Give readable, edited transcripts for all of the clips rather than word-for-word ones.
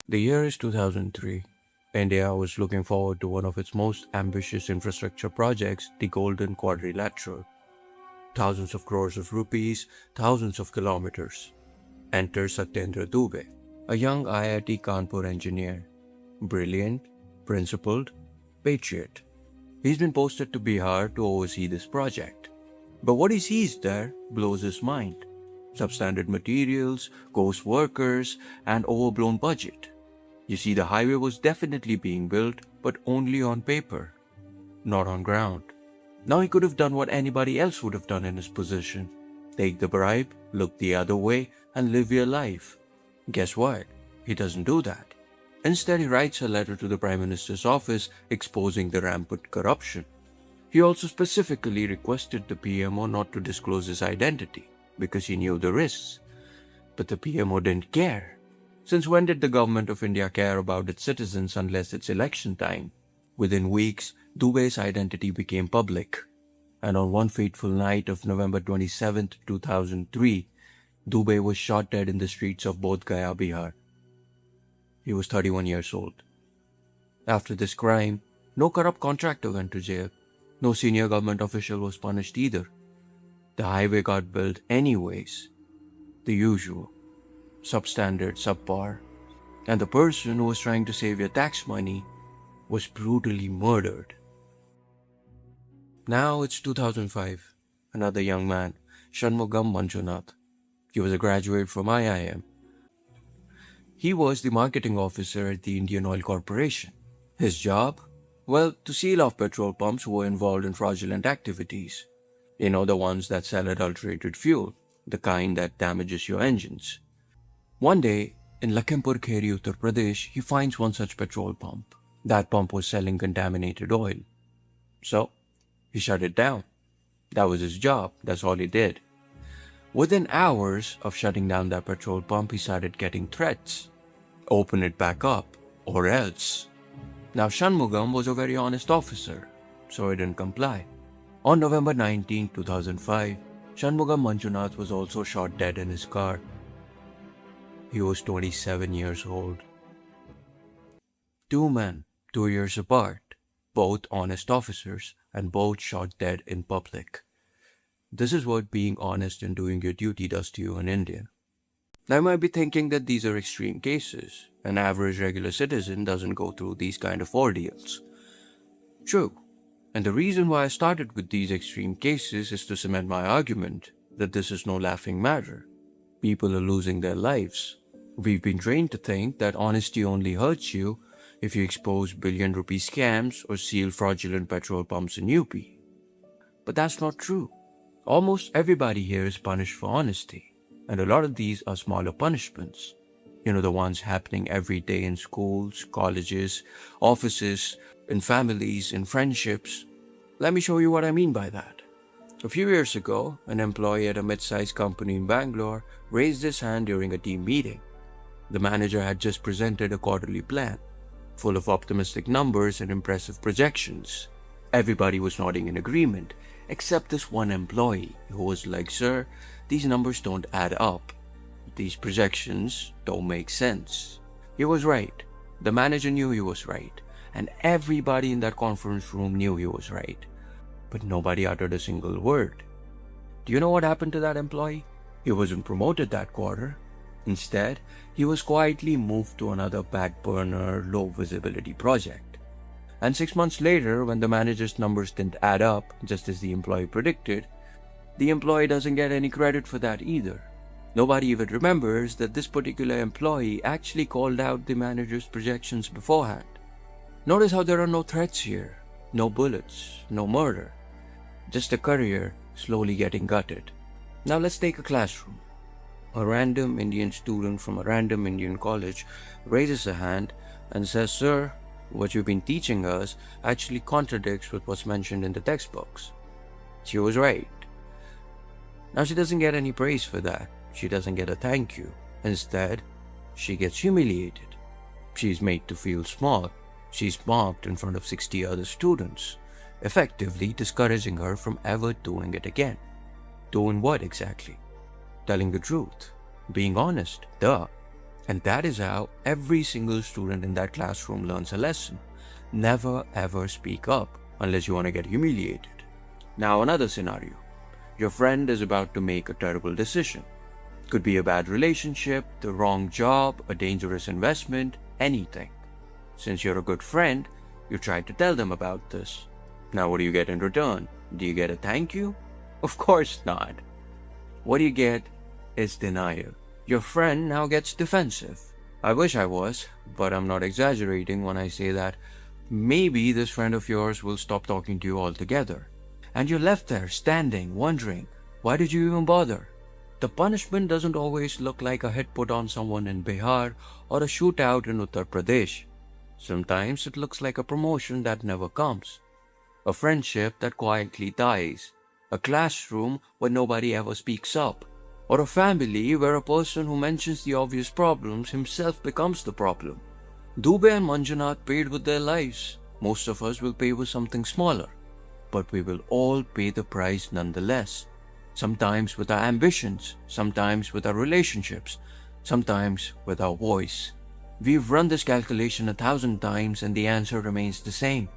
The year is 2003. India was looking forward to one of its most ambitious infrastructure projects, the Golden Quadrilateral. Thousands of crores of rupees, thousands of kilometers. Enter Satyendra Dubey, a young IIT Kanpur engineer. Brilliant, principled, patriot. He's been posted to Bihar to oversee this project. But what he sees there blows his mind. Substandard materials, ghost workers, and overblown budget. You see, the highway was definitely being built, but only on paper, not on ground. Now he could have done what anybody else would have done in his position. Take the bribe, look the other way, and live your life. Guess what? He doesn't do that. Instead, he writes a letter to the Prime Minister's office exposing the rampant corruption. He also specifically requested the PMO not to disclose his identity because he knew the risks. But the PMO didn't care. Since when did the government of India care about its citizens unless it's election time? Within weeks, Dubey's identity became public. And on one fateful night of November 27, 2003, Dubey was shot dead in the streets of Bodh Gaya, Bihar. He was 31 years old. After this crime, no corrupt contractor went to jail. No senior government official was punished either. The highway got built anyways. The usual. Substandard, subpar. And the person who was trying to save your tax money was brutally murdered. Now it's 2005. Another young man, Shanmugam Manjunath. He was a graduate from IIM. He was the marketing officer at the Indian Oil Corporation. His job? Well, to seal off petrol pumps who were involved in fraudulent activities. You know, the ones that sell adulterated fuel, the kind that damages your engines. One day, in Lakhimpur Kheri, Uttar Pradesh, he finds one such petrol pump. That pump was selling contaminated oil. So, he shut it down. That was his job. That's all he did. Within hours of shutting down that petrol pump, he started getting threats. Open it back up, or else. Now, Shanmugam was a very honest officer, so he didn't comply. On November 19, 2005, Shanmugam Manjunath was also shot dead in his car. He was 27 years old. Two men, 2 years apart, both honest officers, and both shot dead in public. This is what being honest and doing your duty does to you in India. Now, you might be thinking that these are extreme cases. An average regular citizen doesn't go through these kind of ordeals. True. And the reason why I started with these extreme cases is to cement my argument that this is no laughing matter. People are losing their lives. We've been trained to think that honesty only hurts you if you expose billion-rupee scams or seal fraudulent petrol pumps in UP. But that's not true. Almost everybody here is punished for honesty, and a lot of these are smaller punishments. You know, the ones happening every day in schools, colleges, offices, in families, in friendships. Let me show you what I mean by that. A few years ago, an employee at a mid-sized company in Bangalore raised his hand during a team meeting. The manager had just presented a quarterly plan, full of optimistic numbers and impressive projections. Everybody was nodding in agreement, except this one employee who was like, "Sir, these numbers don't add up. These projections don't make sense." He was right. The manager knew he was right, and everybody in that conference room knew he was right. But nobody uttered a single word. Do you know what happened to that employee? He wasn't promoted that quarter. Instead, he was quietly moved to another back burner, low visibility project. And 6 months later, when the manager's numbers didn't add up, just as the employee predicted, the employee doesn't get any credit for that either. Nobody even remembers that this particular employee actually called out the manager's projections beforehand. Notice how there are no threats here, no bullets, no murder. Just a career slowly getting gutted. Now let's take a classroom. A random Indian student from a random Indian college raises a hand and says, "Sir, what you've been teaching us actually contradicts with what's mentioned in the textbooks." She was right. Now she doesn't get any praise for that. She doesn't get a thank you. Instead, she gets humiliated. She's made to feel small. She's mocked in front of 60 other students, effectively discouraging her from ever doing it again. Doing what exactly? Telling the truth. Being honest. Duh. And that is how every single student in that classroom learns a lesson. Never ever speak up unless you want to get humiliated. Now, another scenario. Your friend is about to make a terrible decision. Could be a bad relationship, the wrong job, a dangerous investment, anything. Since you're a good friend, you try to tell them about this. Now, what do you get in return? Do you get a thank you? Of course not. What you get is denial. Your friend now gets defensive. I wish I was, but I'm not exaggerating when I say that maybe this friend of yours will stop talking to you altogether. And you're left there standing, wondering, why did you even bother? The punishment doesn't always look like a hit put on someone in Bihar or a shootout in Uttar Pradesh. Sometimes it looks like a promotion that never comes, a friendship that quietly dies, a classroom where nobody ever speaks up, or a family where a person who mentions the obvious problems himself becomes the problem. Dubey and Manjunath paid with their lives. Most of us will pay with something smaller, but we will all pay the price nonetheless. Sometimes with our ambitions, sometimes with our relationships, sometimes with our voice. We've run this calculation 1,000 times and the answer remains the same.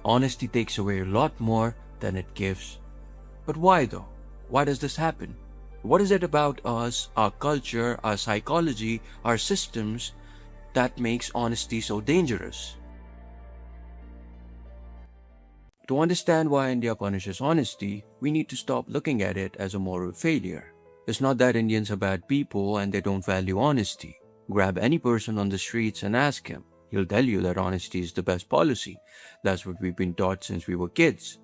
Honesty takes away a lot more than it gives. But why though? Why does this happen? What is it about us, our culture, our psychology, our systems that makes honesty so dangerous? To understand why India punishes honesty, we need to stop looking at it as a moral failure. It's not that Indians are bad people and they don't value honesty. Grab any person on the streets and ask him. He'll tell you that honesty is the best policy. That's what we've been taught since we were kids.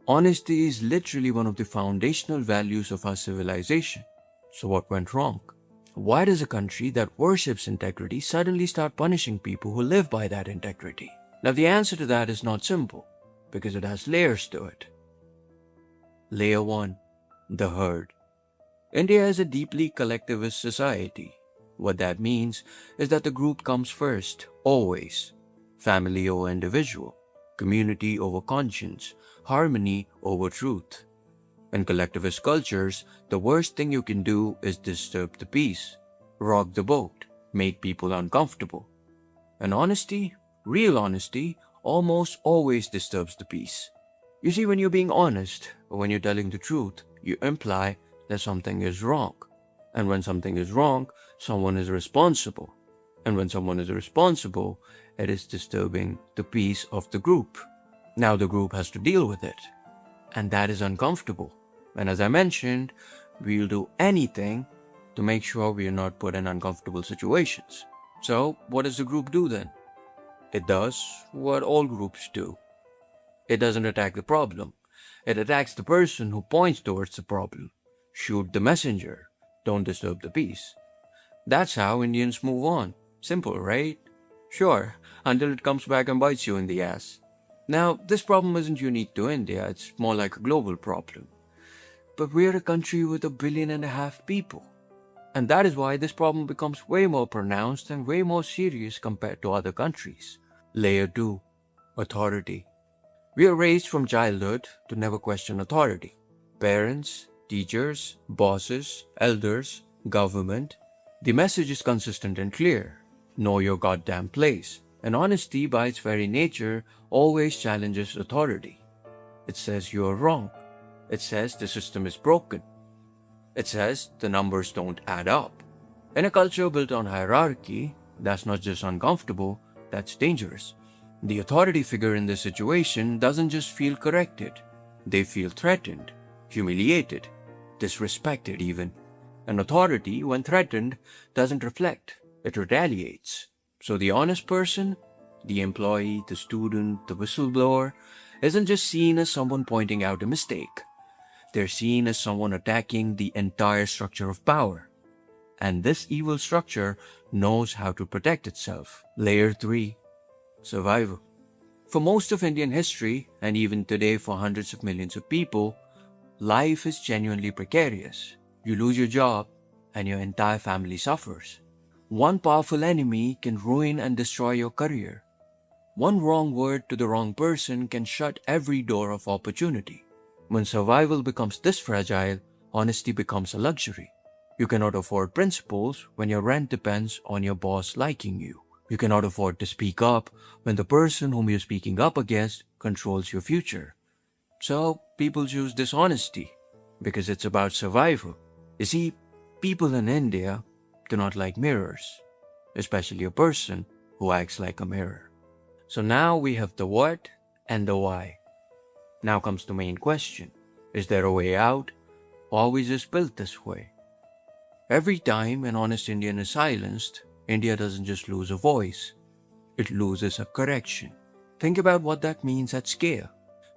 Honesty is literally one of the foundational values of our civilization. So what went wrong? Why does a country that worships integrity suddenly start punishing people who live by that integrity? Now the answer to that is not simple, because it has layers to it. Layer 1. The herd. India is a deeply collectivist society. What that means is that the group comes first, always. Family over individual, community over conscience, harmony over truth. In collectivist cultures, the worst thing you can do is disturb the peace, rock the boat, make people uncomfortable. And honesty, real honesty, almost always disturbs the peace. You see, when you're being honest, or when you're telling the truth, you imply that something is wrong. And when something is wrong, someone is responsible. And when someone is responsible, it is disturbing the peace of the group. Now the group has to deal with it. And that is uncomfortable. And as I mentioned, we'll do anything to make sure we are not put in uncomfortable situations. So what does the group do then? It does what all groups do. It doesn't attack the problem. It attacks the person who points towards the problem. Shoot the messenger. Don't disturb the peace. That's how Indians move on. Simple, right? Sure, until it comes back and bites you in the ass. Now, this problem isn't unique to India, it's more like a global problem. But we're a country with 1.5 billion people. And that is why this problem becomes way more pronounced and way more serious compared to other countries. Layer 2. Authority. We are raised from childhood to never question authority. Parents, teachers, bosses, elders, government. The message is consistent and clear. Know your goddamn place. And honesty, by its very nature, always challenges authority. It says you are wrong. It says the system is broken. It says the numbers don't add up. In a culture built on hierarchy, that's not just uncomfortable, that's dangerous. The authority figure in this situation doesn't just feel corrected. They feel threatened, humiliated, disrespected even. An authority, when threatened, doesn't reflect. It retaliates. So the honest person, the employee, the student, the whistleblower, isn't just seen as someone pointing out a mistake. They're seen as someone attacking the entire structure of power. And this evil structure knows how to protect itself. Layer 3. Survival. For most of Indian history, and even today for hundreds of millions of people, life is genuinely precarious. You lose your job, and your entire family suffers. One powerful enemy can ruin and destroy your career. One wrong word to the wrong person can shut every door of opportunity. When survival becomes this fragile, honesty becomes a luxury. You cannot afford principles when your rent depends on your boss liking you. You cannot afford to speak up when the person whom you're speaking up against controls your future. So people choose dishonesty because it's about survival. You see, people in India do not like mirrors, especially a person who acts like a mirror. So now we have the what and the why. Now comes the main question. Is there a way out, or are we just built this way? Every time an honest Indian is silenced, India doesn't just lose a voice, it loses a correction. Think about what that means at scale.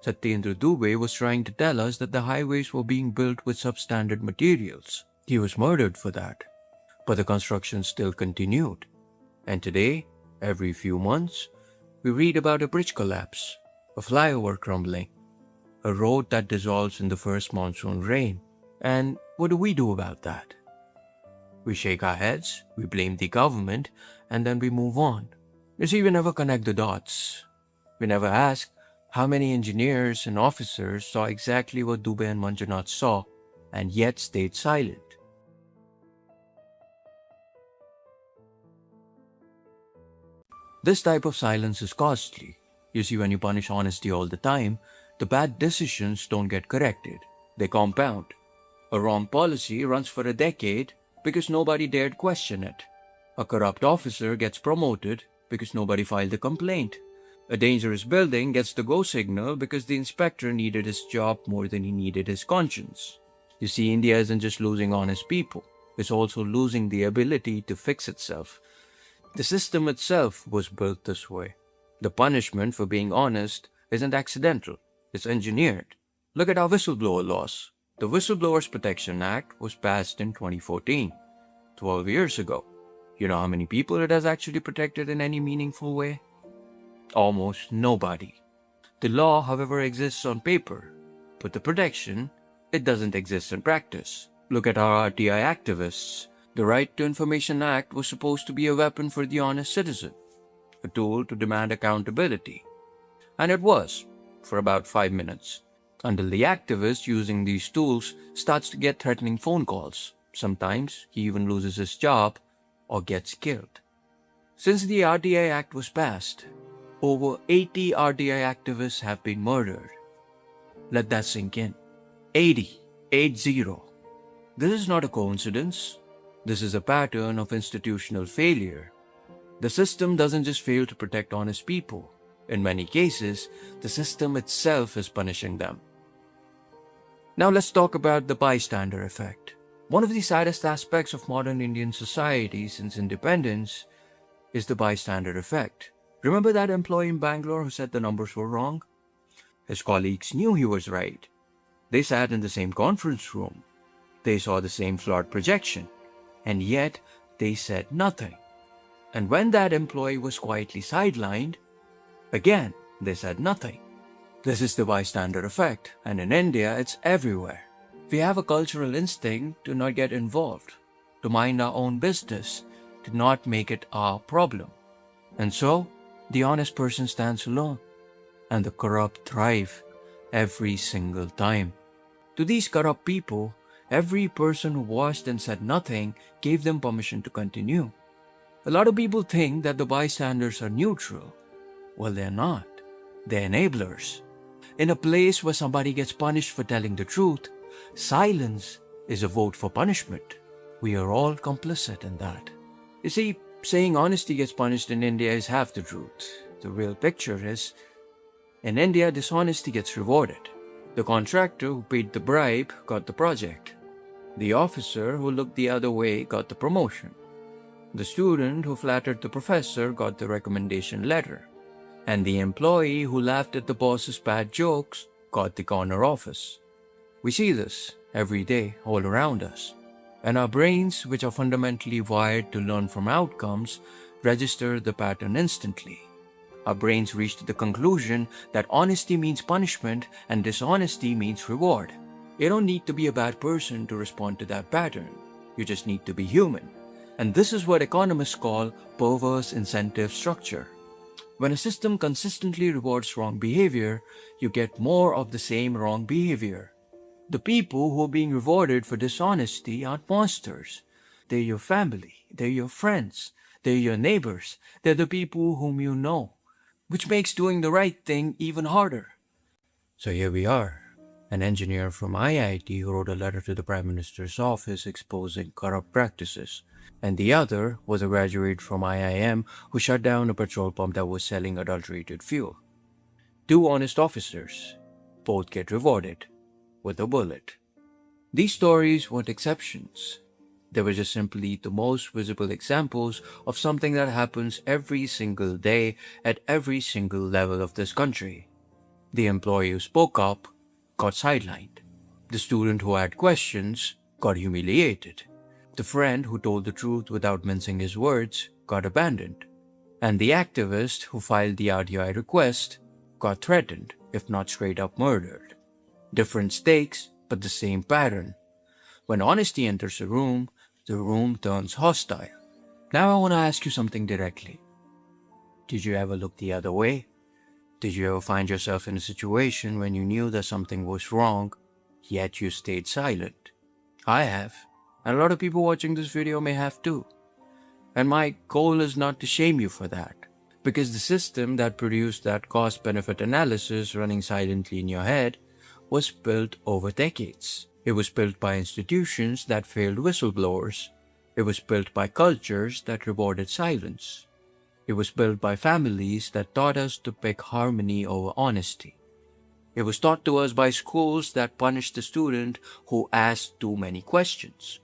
Satyendra Dubey was trying to tell us that the highways were being built with substandard materials. He was murdered for that. But the construction still continued. And today, every few months, we read about a bridge collapse, a flyover crumbling, a road that dissolves in the first monsoon rain. And what do we do about that? We shake our heads, we blame the government, and then we move on. You see, we never connect the dots. We never ask how many engineers and officers saw exactly what Dubey and Manjunath saw, and yet stayed silent. This type of silence is costly. You see, when you punish honesty all the time, the bad decisions don't get corrected. They compound. A wrong policy runs for a decade because nobody dared question it. A corrupt officer gets promoted because nobody filed a complaint. A dangerous building gets the go signal because the inspector needed his job more than he needed his conscience. You see, India isn't just losing honest people, it's also losing the ability to fix itself. The system itself was built this way. The punishment for being honest isn't accidental, it's engineered. Look at our whistleblower laws. The Whistleblowers Protection Act was passed in 2014, 12 years ago. You know how many people it has actually protected in any meaningful way? Almost nobody. The law, however, exists on paper, but the protection, it doesn't exist in practice. Look at our RTI activists. The Right to Information Act was supposed to be a weapon for the honest citizen, a tool to demand accountability. And it was, for about 5 minutes, until the activist using these tools starts to get threatening phone calls. Sometimes he even loses his job or gets killed. Since the RTI Act was passed, over 80 RTI activists have been murdered. Let that sink in. 80. This is not a coincidence. This is a pattern of institutional failure. The system doesn't just fail to protect honest people. In many cases, the system itself is punishing them. Now let's talk about the bystander effect. One of the saddest aspects of modern Indian society since independence is the bystander effect. Remember that employee in Bangalore who said the numbers were wrong? His colleagues knew he was right. They sat in the same conference room. They saw the same flawed projection. And yet, they said nothing. And when that employee was quietly sidelined, again, they said nothing. This is the bystander effect, and in India, it's everywhere. We have a cultural instinct to not get involved, to mind our own business, to not make it our problem. And so, the honest person stands alone, and the corrupt thrive every single time. To these corrupt people, every person who watched and said nothing gave them permission to continue. A lot of people think that the bystanders are neutral. Well, they're not. They're enablers. In a place where somebody gets punished for telling the truth, silence is a vote for punishment. We are all complicit in that. You see, saying honesty gets punished in India is half the truth. The real picture is, in India, dishonesty gets rewarded. The contractor who paid the bribe got the project. The officer who looked the other way got the promotion. The student who flattered the professor got the recommendation letter. And the employee who laughed at the boss's bad jokes got the corner office. We see this every day all around us. And our brains, which are fundamentally wired to learn from outcomes, register the pattern instantly. Our brains reached the conclusion that honesty means punishment and dishonesty means reward. You don't need to be a bad person to respond to that pattern. You just need to be human. And this is what economists call perverse incentive structure. When a system consistently rewards wrong behavior, you get more of the same wrong behavior. The people who are being rewarded for dishonesty aren't monsters. They're your family, they're your friends, they're your neighbors, they're the people whom you know, which makes doing the right thing even harder. So here we are, an engineer from IIT who wrote a letter to the Prime Minister's office exposing corrupt practices, and the other was a graduate from IIM who shut down a petrol pump that was selling adulterated fuel. Two honest officers, both get rewarded with a bullet. These stories weren't exceptions. They were just simply the most visible examples of something that happens every single day at every single level of this country. The employee who spoke up got sidelined. The student who had questions got humiliated. The friend who told the truth without mincing his words got abandoned. And the activist who filed the RTI request got threatened, if not straight up murdered. Different stakes, but the same pattern. When honesty enters the room turns hostile. Now I want to ask you something directly. Did you ever look the other way? Did you ever find yourself in a situation when you knew that something was wrong, yet you stayed silent? I have, and a lot of people watching this video may have too. And my goal is not to shame you for that, because the system that produced that cost-benefit analysis running silently in your head was built over decades. It was built by institutions that failed whistleblowers. It was built by cultures that rewarded silence. It was built by families that taught us to pick harmony over honesty. It was taught to us by schools that punished the student who asked too many questions.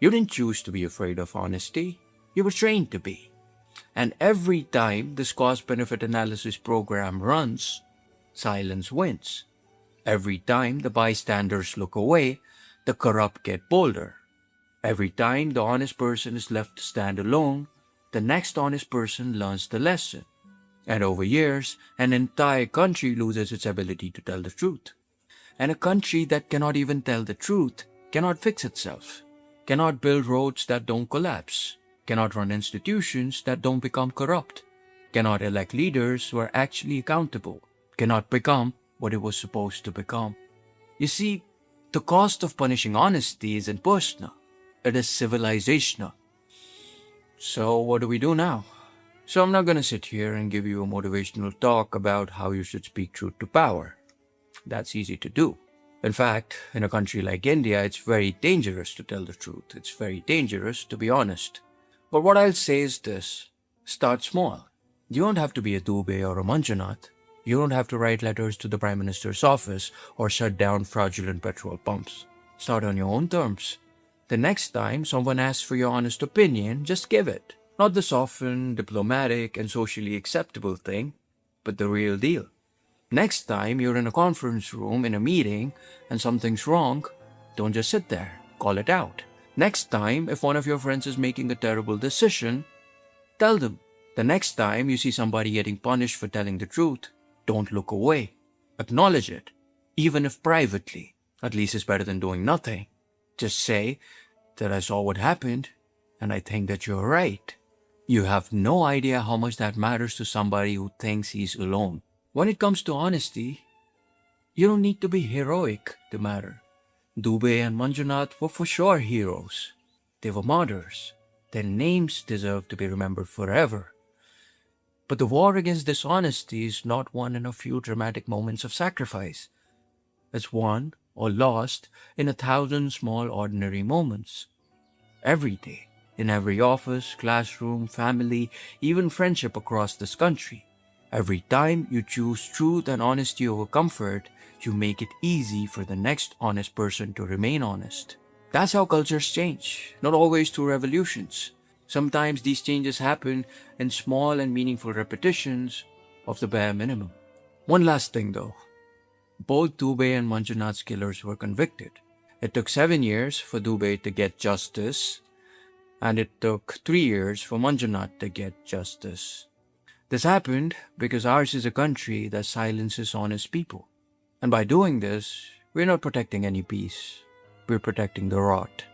You didn't choose to be afraid of honesty. You were trained to be. And every time this cost-benefit analysis program runs, silence wins. Every time the bystanders look away, the corrupt get bolder. Every time the honest person is left to stand alone, the next honest person learns the lesson. And over years, an entire country loses its ability to tell the truth. And a country that cannot even tell the truth cannot fix itself, cannot build roads that don't collapse, cannot run institutions that don't become corrupt, cannot elect leaders who are actually accountable, cannot become what it was supposed to become. You see, the cost of punishing honesty isn't personal, it is civilizational. So what do we do now? So I'm not going to sit here and give you a motivational talk about how you should speak truth to power. That's easy to do. In fact, in a country like India, it's very dangerous to tell the truth. It's very dangerous to be honest. But what I'll say is this: start small. You don't have to be a Dubey or a Manjunath. You don't have to write letters to the Prime Minister's office or shut down fraudulent petrol pumps. Start on your own terms. The next time someone asks for your honest opinion, just give it. Not the softened, diplomatic, and socially acceptable thing, but the real deal. Next time you're in a conference room in a meeting and something's wrong, don't just sit there. Call it out. Next time, if one of your friends is making a terrible decision, tell them. The next time you see somebody getting punished for telling the truth, don't look away. Acknowledge it, even if privately. At least it's better than doing nothing. Just say that I saw what happened and I think that you're right. You have no idea how much that matters to somebody who thinks he's alone. When it comes to honesty, you don't need to be heroic to matter. Dubey and Manjunath were for sure heroes. They were martyrs. Their names deserve to be remembered forever. But the war against dishonesty is not won in a few dramatic moments of sacrifice. It's won or lost in 1,000 small ordinary moments. Every day, in every office, classroom, family, even friendship across this country. Every time you choose truth and honesty over comfort, you make it easy for the next honest person to remain honest. That's how cultures change, not always through revolutions. Sometimes these changes happen in small and meaningful repetitions of the bare minimum. One last thing though. Both Dubey and Manjunath's killers were convicted. It took 7 years for Dubey to get justice, and it took 3 years for Manjunath to get justice. This happened because ours is a country that silences honest people. And by doing this, we're not protecting any peace. We're protecting the rot.